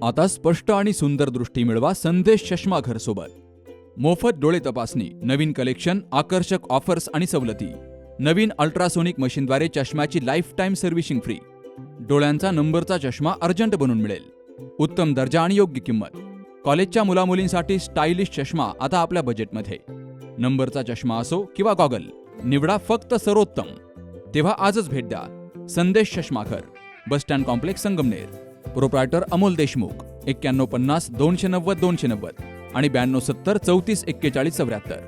आता स्पष्ट आणि सुंदर दृष्टी मिळवा संदेश चष्मा घर सोबत. मोफत डोळे तपासणी, नवीन कलेक्शन, आकर्षक ऑफर्स आणि सवलती. नवीन अल्ट्रासोनिक मशीनद्वारे चष्म्याची लाईफ टाईम सर्व्हिसिंग फ्री. डोळ्यांचा नंबरचा चष्मा अर्जंट बनून मिळेल. उत्तम दर्जा आणि योग्य किंमत. कॉलेजच्या मुलामुलींसाठी स्टायलिश चष्मा आता आपल्या बजेटमध्ये. नंबरचा चष्मा असो किंवा गॉगल, निवडा फक्त सर्वोत्तम. तेव्हा आजच भेट द्या Sandesh Chashmaghar, bus stand complex, Sangamner. Proprietor Amol Deshmukh. 9150 290 290 आणि 9270 34 41 74.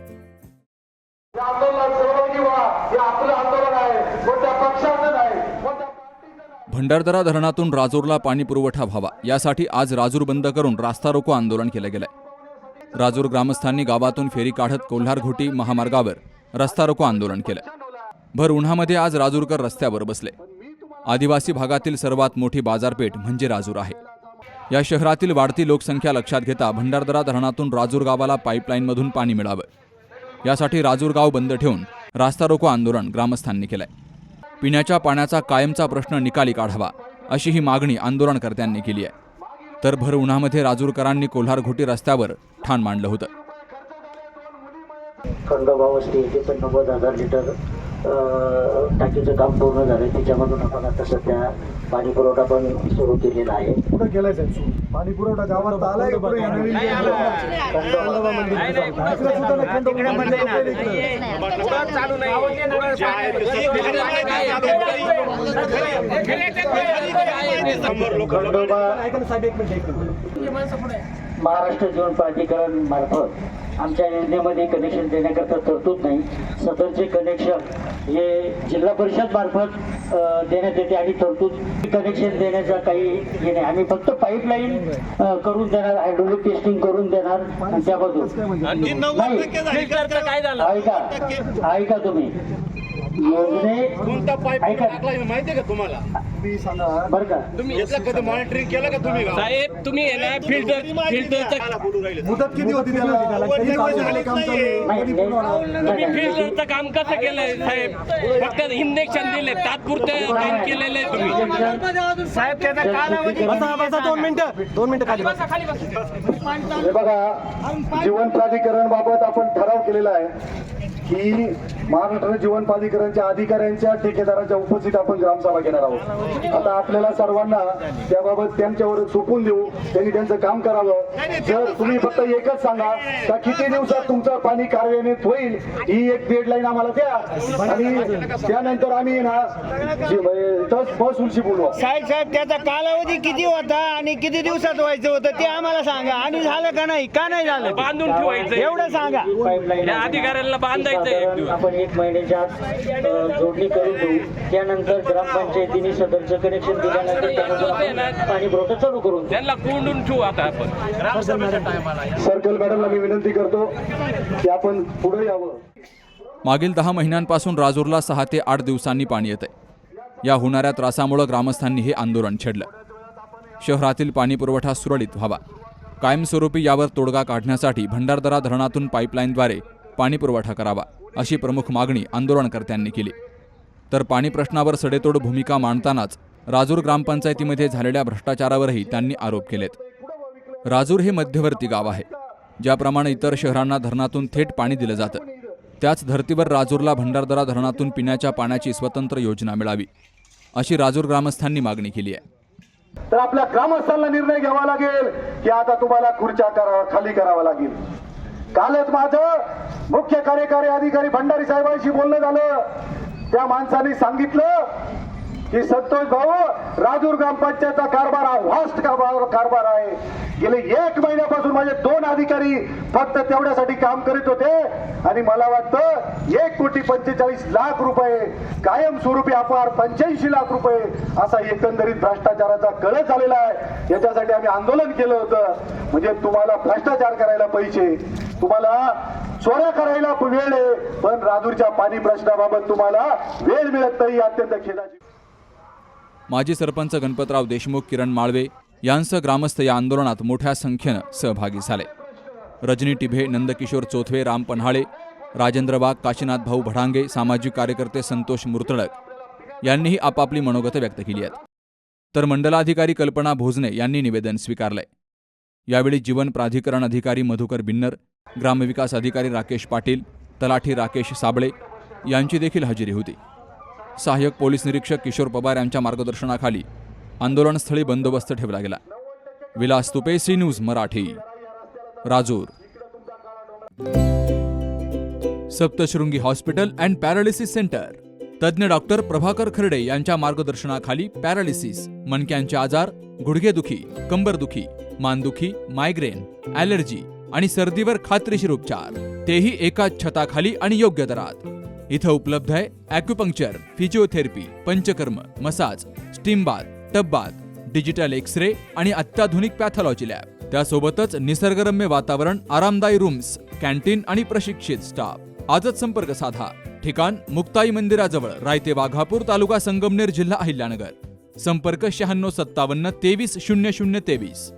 भंडारदरा धरणातून राजूरला पाणी पुरवठा व्हावा यासाठी आज राजूर बंद करून रास्ता रोको आंदोलन केलं गेलंय. राजूर ग्रामस्थांनी गावातून फेरी काढत कोल्हार-घोटी महामार्गावर रस्ता रोको आंदोलन केलं. भर उन्हामध्ये आज राजूरकर रस्त्यावर बसले. आदिवासी भागातील सर्वात मोठी बाजारपेठ म्हणजे राजूर आहे. या शहरातील वाढती लोकसंख्या लक्षात घेता भंडारदरा धरणातून राजूर गावाला पाईपलाईनमधून पाणी मिळावं यासाठी राजूर गाव बंद ठेवून रास्ता रोको आंदोलन ग्रामस्थांनी केलंय. पिण्याच्या पाण्याचा कायमचा प्रश्न निकाली काढावा अशी ही मागणी आंदोलनकर्त्यांनी केली आहे. तर भर उन्हामध्ये राजूरकरांनी कोल्हार-घोटी रस्त्यावर ठाण मांडलं होतं. खंडोबावस्ती येथे पण 90,000 लिटर टाकीचं काम पूर्ण झालं. त्याच्यामधून आपण आता सध्या पाणी पुरवठा पण सुरू केलेला आहे. कुठं केलाय साहेब पाणी पुरवठा गावात आलाय? महाराष्ट्र जीवन प्राधिकरण मार्फत आमच्या योजनेमध्ये कनेक्शन देण्याकरता तरतूद नाही. सदरचे कनेक्शन हे जिल्हा परिषद मार्फत देण्यात येते आणि तरतूद कनेक्शन देण्याचा काही हे नाही. आम्ही फक्त पाईपलाईन करून देणार, हायड्रोलिक टेस्टिंग करून देणार आणि त्यामधून ऐका तुम्ही माहितीये का तुम्हाला? बरं का तुम्ही कधी मॉनिटरिंग केलं का तुम्ही? साहेब तुम्ही मुदत किती होती त्याला? फिल्टरचं काम कसं केलंय साहेब? फक्त इंजेक्शन दिले, तात्पुरतं काम केलेलं आहे तुम्ही. साहेब त्याचा कालावधी 2 मिनिटं खाली. हे बघा, जीवन प्राधिकरण बाबत आपण ठराव केलेला आहे की महाराष्ट्र जीवन प्राधिकरणच्या अधिकाऱ्यांच्या ठेकेदारांच्या उपस्थित आपण ग्रामसभा घेणार आहोत. आता आपल्याला सर्वांना त्याबाबत त्यांच्यावर सोपून देऊ, त्यांनी त्यांचं काम करावं. जर तुम्ही फक्त एकच सांगा का किती दिवसात तुमचं पाणी कार्यान्वित होईल, ही एक डेडलाईन आम्हाला द्या आणि त्यानंतर आम्ही ना महसूलशी बोलू. साहेब त्याचा कालावधी किती होता आणि किती दिवसात व्हायचं होतं ते आम्हाला सांगा. आणि झालं का नाही, का नाही झालं बांधून ठेवायचं एवढं सांगा. पाईपलाईन अधिकाऱ्याला बांधायचं आपण 1 महिन्याच्या आत जोडणी करून देऊ. त्यानंतर ग्रामपंचायतीने सदरचं कनेक्शन दिल्यानंतर पाणी पुरवठा चालू करून त्यांना कोंडून ठेवू. आता आपण सर्कल मॅडमला मी विनंती करतो की आपण पुढे यावं. मागील 10 महिन्यांपासून राजूरला 6 ते 8 दिवसांनी पाणी येतंय. या होणाऱ्या त्रासामुळे ग्रामस्थांनी हे आंदोलन छेडलं. शहरातील पाणी पुरवठा सुरळीत व्हावा, कायमस्वरूपी यावर तोडगा काढण्यासाठी भंडारदरा धरणातून पाईपलाईनद्वारे पाणी पुरवठा करावा अशी प्रमुख मागणी आंदोलनकर्त्यांनी केली. तर पाणी प्रश्नावर सडेतोड भूमिका मांडतानाच राजूर ग्रामपंचायतीमध्ये झालेल्या भ्रष्टाचारावरही त्यांनी आरोप केलेत. राजूर हे मध्यवर्ती गाव आहे. ज्याप्रमाणे इतर शहरांना धरणातून थेट पाणी दिलं जातं, त्याच धर्तीवर राजूरला भंडारदरा धरणातून पिण्याच्या पाण्याची स्वतंत्र योजना मिळावी अशी राजूर ग्रामस्थांनी मागणी केली आहे. तर आपल्या ग्रामस्थांना निर्णय घ्यावा लागेल की आता तुम्हाला खुर्च्या खाली करावा लागेल. कालच माझं मुख्य कार्यकारी अधिकारी भंडारी साहेबांशी बोलणं झालं. त्या माणसाने सांगितलं की संतोष भाऊ, राजूर ग्रामपंचायतचा कारभार हा व्हास्ट कारभार आहे. गेले 1 महिन्यापासून माझे 2 अधिकारी फक्त तेवढ्यासाठी काम करीत होते आणि मला वाटतं 1,45,00,000 रुपये कायमस्वरूपी अपार 85 लाख रुपये असा एकंदरीत भ्रष्टाचाराचा कळस झालेला आहे. याच्यासाठी आम्ही आंदोलन केलं होतं. म्हणजे तुम्हाला भ्रष्टाचार करायला पैसे, तुम्हाला चोऱ्या करायला वेळ आहे, पण राजूरच्या पाणी प्रश्नाबाबत तुम्हाला वेळ मिळत नाही. अत्यंत खेदाची. माजी सरपंच गणपतराव देशमुख, किरण माळवे यांसह ग्रामस्थ या आंदोलनात मोठ्या संख्येनं सहभागी झाले. रजनी टिभे, नंदकिशोर चोथवे, राम पन्हाळे, राजेंद्र वाघ, काशीनाथ भाऊ भडांगे, सामाजिक कार्यकर्ते संतोष मुर्तडक यांनीही आपापली मनोगत व्यक्त केली आहेत. तर मंडलाधिकारी कल्पना भोजने यांनी निवेदन स्वीकारलंय. यावेळी जीवन प्राधिकरण अधिकारी मधुकर बिन्नर, ग्रामविकास अधिकारी राकेश पाटील, तलाठी राकेश साबळे यांची देखील हजेरी होती. सहाय्यक पोलीस निरीक्षक किशोर पवार यांच्या मार्गदर्शनाखाली आंदोलनस्थळी बंदोबस्त ठेवला गेला. Vilas Tupe, C news Marathi, Rajur. Saptashrungi hospital and paralysis centre. तज्ज्ञ डॉक्टर प्रभाकर खर्डे यांच्या मार्गदर्शनाखाली पॅरालिसिस, मणक्यांचे आजार, गुडघेदुखी, कंबरदुखी, मानदुखी, मायग्रेन, ॲलर्जी आणि सर्दीवर खात्रीशीर उपचार, तेही एकाच छताखाली आणि योग्य दरात. इथं उपलब्ध आहे acupuncture, physiotherapy, panchakarma, massage, steam bath, tub bath, digital x-ray आणि अत्याधुनिक पॅथॉलॉजी लॅब. त्यासोबतच निसर्गरम्य वातावरण, आरामदायी रूम्स, कॅन्टीन आणि प्रशिक्षित स्टाफ. आजच संपर्क साधा. ठिकाण मुक्ताई मंदिराजवळ, रायते वाघापूर, तालुका संगमनेर, जिल्हा अहिल्यानगर. संपर्क 9657 23 0023.